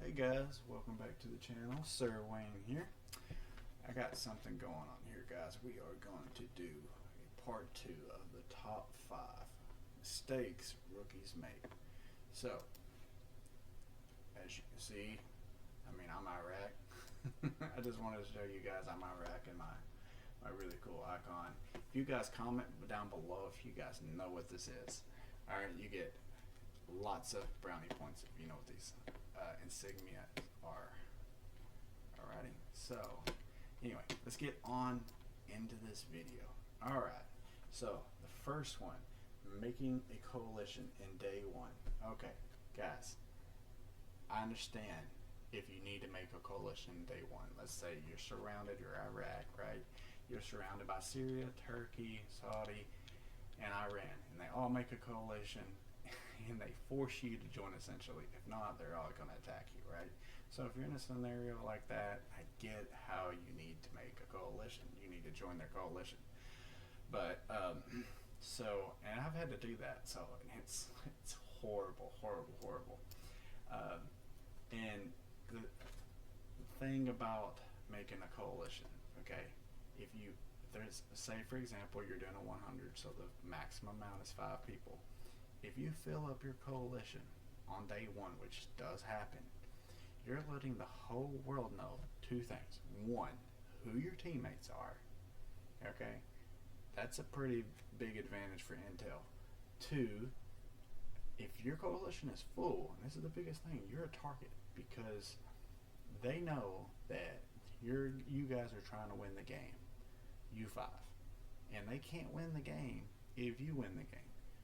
Hey guys, welcome back to the channel. Sir Wayne here. I got something going on here, guys. We are going to do a part 2 of the top 5 mistakes rookies make. So, as you can see, I'm Iraq. I just wanted to show you guys I'm Iraq and my really cool icon. If you guys comment down below if you guys know what this is. Alright, you get lots of brownie points if you know what these insignia are. Alrighty, so anyway, let's get on into this video. Alright, so the first one, making a coalition in day 1. Okay, guys, I understand if you need to make a coalition in day 1. Let's say you're surrounded, you're Iraq, right? You're surrounded by Syria, Turkey, Saudi, and Iran, and they all make a coalition and they force you to join essentially. If not, they're all going to attack you, right? So if you're in a scenario like that, I get how you need to make a coalition. You need to join their coalition. But, and I've had to do that, so it's horrible. And the thing about making a coalition, okay, if there's, say for example, you're doing a 100, so the maximum amount is 5 people. If you fill up your coalition on day 1, which does happen, you're letting the whole world know 2 things. 1, who your teammates are. Okay? That's a pretty big advantage for intel. 2, if your coalition is full, and this is the biggest thing, you're a target because they know that you guys are trying to win the game. You 5. And they can't win the game if you win the game.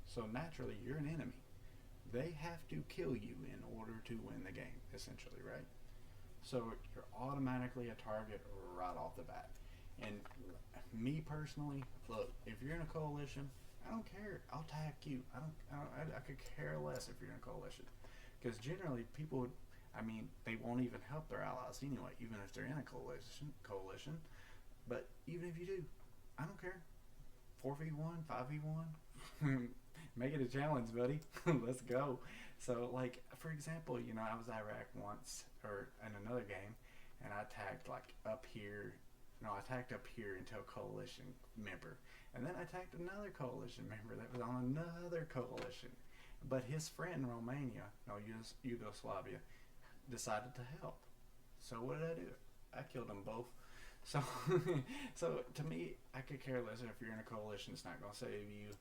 So naturally, you're an enemy. They have to kill you in order to win the game, essentially, right? So you're automatically a target right off the bat. And me personally, look, if you're in a coalition, I don't care. I'll attack you. I could care less if you're in a coalition, because generally people, they won't even help their allies anyway, even if they're in a coalition. But even if you do, I don't care. 4v1, 5v1. Make it a challenge, buddy. Let's go. So, like, for example, I was Iraq once, or in another game, and I attacked, like, up here. No, I attacked up here into a coalition member. And then I attacked another coalition member that was on another coalition. But his friend, Romania, no, Yugoslavia, decided to help. So what did I do? I killed them both. So, so to me, I could care less if you're in a coalition. It's not going to save you.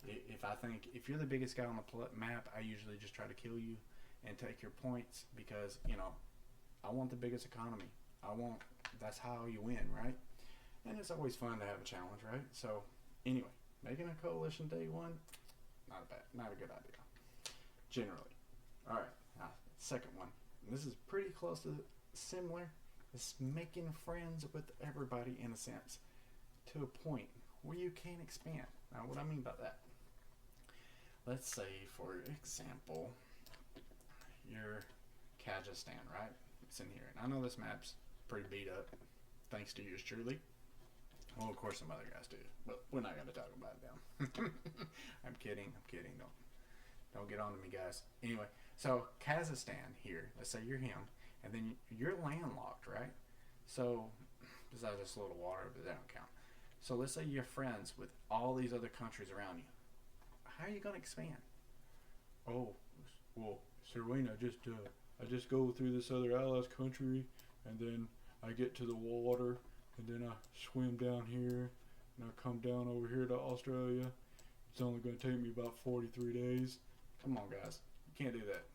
If you're the biggest guy on the map, I usually just try to kill you and take your points because, I want the biggest economy. That's how you win, right? And it's always fun to have a challenge, right? So, anyway, making a coalition day 1, not a good idea, generally. Alright, now, second one. And this is pretty close to similar. It's making friends with everybody in a sense, to a point where you can't expand. Now, what I mean by that, let's say, for example, you're Kazakhstan, right? It's in here. And I know this map's pretty beat up, thanks to yours truly. Well, of course, some other guys do, but we're not going to talk about it now. I'm kidding. Don't get on to me, guys. Anyway, so Kazakhstan here, let's say you're him, and then you're landlocked, right? So, besides this little water, but that don't count. So let's say you're friends with all these other countries around you. How are you going to expand? Oh, well, Sir Wayne, I just go through this other allies country, and then I get to the water, and then I swim down here, and I come down over here to Australia. It's only going to take me about 43 days. Come on, guys. You can't do that.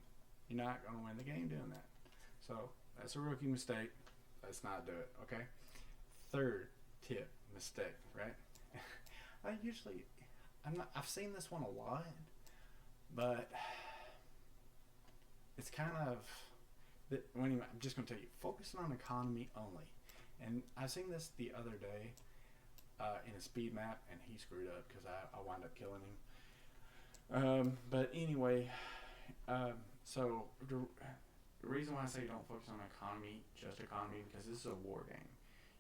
You're not going to win the game doing that. So that's a rookie mistake. Let's not do it, okay? Third tip, mistake, right? I've seen this one a lot, but it's kind of, anyway, I'm just going to tell you, focusing on economy only. And I seen this the other day in a speed map, and he screwed up because I wound up killing him. But anyway, so the reason why I say don't focus on economy, just economy, because this is a war game.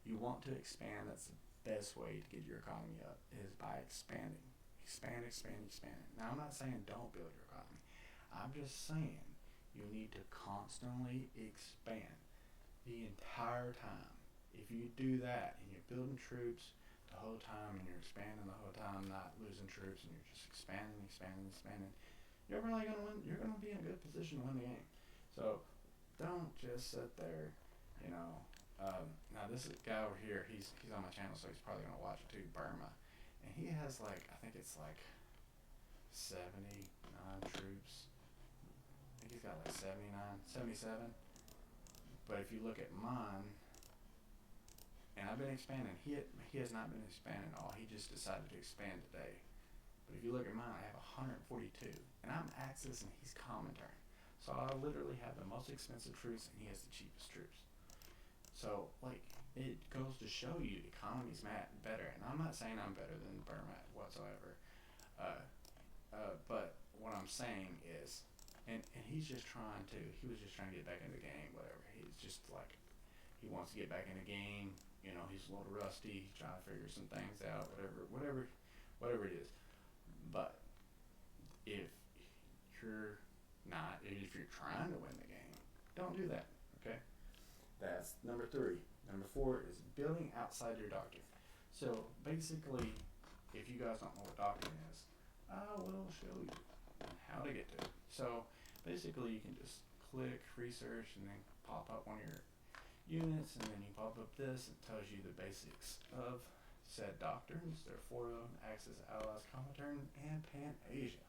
You want to expand. That's the best way to get your economy up, is by expanding. Expand. Now, I'm not saying don't build your economy. I'm just saying You need to constantly expand the entire time. If you do that and you're building troops the whole time and you're expanding the whole time, not losing troops, and you're just expanding, expanding, expanding, you're really gonna win. You're gonna be in a good position to win the game. So don't just sit there, you know. Now this guy over here, he's on my channel, so he's probably gonna watch it too. Burma, and he has like I think it's like 79 troops. I think he's got like 79, 77. But if you look at mine, and I've been expanding, he has not been expanding at all. He just decided to expand today. But if you look at mine, I have 142, and I'm Axis and he's Comintern. So I literally have the most expensive troops, and he has the cheapest troops. So like it goes to show you economy's better, and I'm not saying I'm better than Burma whatsoever. Uh, but what I'm saying is, and he's just trying to. He was just trying to get back in the game, whatever. He's just like he wants to get back in the game. You know, he's a little rusty, trying to figure some things out, whatever it is. But if you're not, if you're trying to win the game, don't do that. Okay, that's number 3. Number 4 is building outside your doctrine. So basically, if you guys don't know what doctrine is, I will show you how to get to it. So basically, you can just click research and then pop up one of your units, and then you pop up this. It tells you the basics of said doctrines. There are 4 of them: Axis, Allies, Comintern, and Pan-Asia.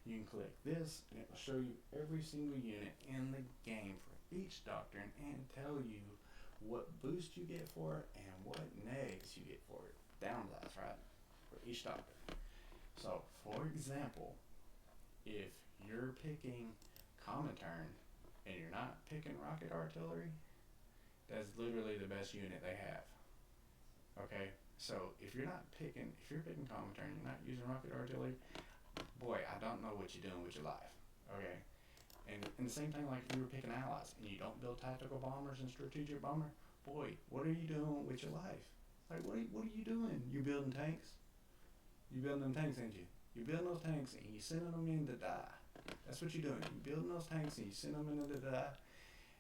You can click this, and it will show you every single unit in the game for each doctrine and tell you what boost you get for it and what negs you get for it. Downsides, right? For each doctrine. So, for example, if you're picking Comintern and you're not picking rocket artillery, that's literally the best unit they have. Okay? So if you're picking Comintern, you're not using rocket artillery, boy, I don't know what you're doing with your life. Okay? And the same thing like if you were picking allies and you don't build tactical bombers and strategic bomber, boy, what are you doing with your life? Like what are you doing? You building tanks? You building them tanks, ain't you? You building those tanks and you sending them in to die. That's what you're doing. You building those tanks and you send them in to die,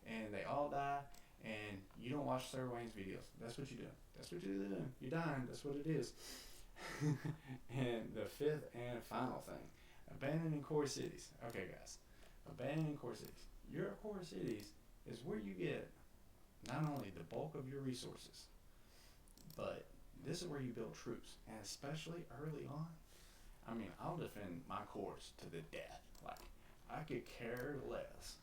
and they all die, and you don't watch Sir Wayne's videos. That's what you're doing. That's what you're doing. You're dying. That's what it is. And the 5th and final thing, abandoning core cities. Okay, guys, abandoning core cities. Your core cities is where you get not only the bulk of your resources, but this is where you build troops, and especially early on. I mean, I'll defend my cores to the death. Like, I could care less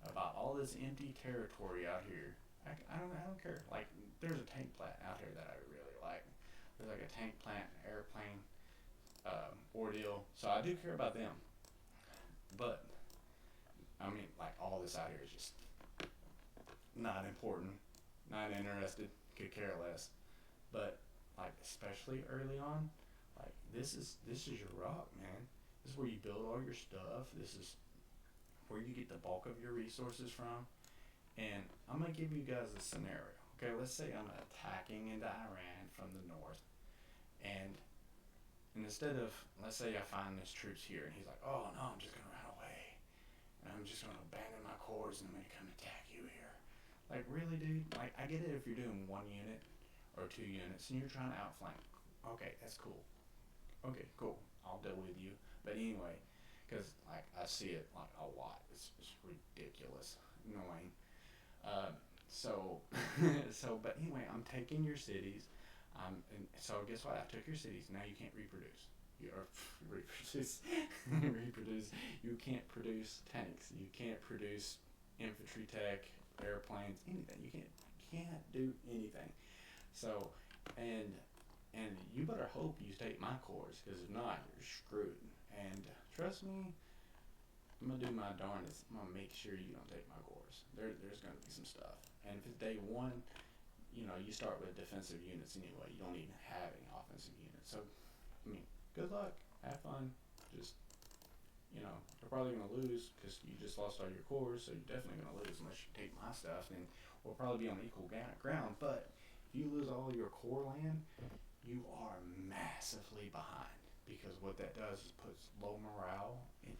about all this empty territory out here. I don't care. Like, there's a tank plant out here that I really like. There's like a tank plant, airplane ordeal. So I do care about them. But, I mean, like, all this out here is just not important, not interested, could care less. But, like, especially early on, like, this is your rock, man. This is where you build all your stuff. This is where you get the bulk of your resources from. And I'm going to give you guys a scenario. Okay, let's say I'm attacking into Iran from the north. And instead of, let's say I find this troops here, and he's like, oh no, I'm just going to run away. And I'm just going to abandon my cores, and I'm going to come attack you here. Like, really, dude? Like, I get it if you're doing 1 unit or 2 units, and you're trying to outflank. Okay, that's cool. Okay, cool. I'll deal with you. But anyway, because like I see it like a lot. It's ridiculous, annoying. But anyway, I'm taking your cities. And so guess what? I took your cities. Now you can't reproduce. Reproduce. You can't produce tanks. You can't produce infantry tech, airplanes, anything. You can't do anything. So, and you better hope you take my cores, because if not, you're screwed. And trust me, I'm gonna do my darndest. I'm gonna make sure you don't take my cores. There's gonna be some stuff. And if it's day 1, you know, you start with defensive units anyway. You don't even have any offensive units. So, I mean, good luck. Have fun. Just, you know, you're probably gonna lose because you just lost all your cores. So you're definitely gonna lose unless you take my stuff. And we'll probably be on equal ground. But if you lose all your core land, you are massively behind, because what that does is puts low morale in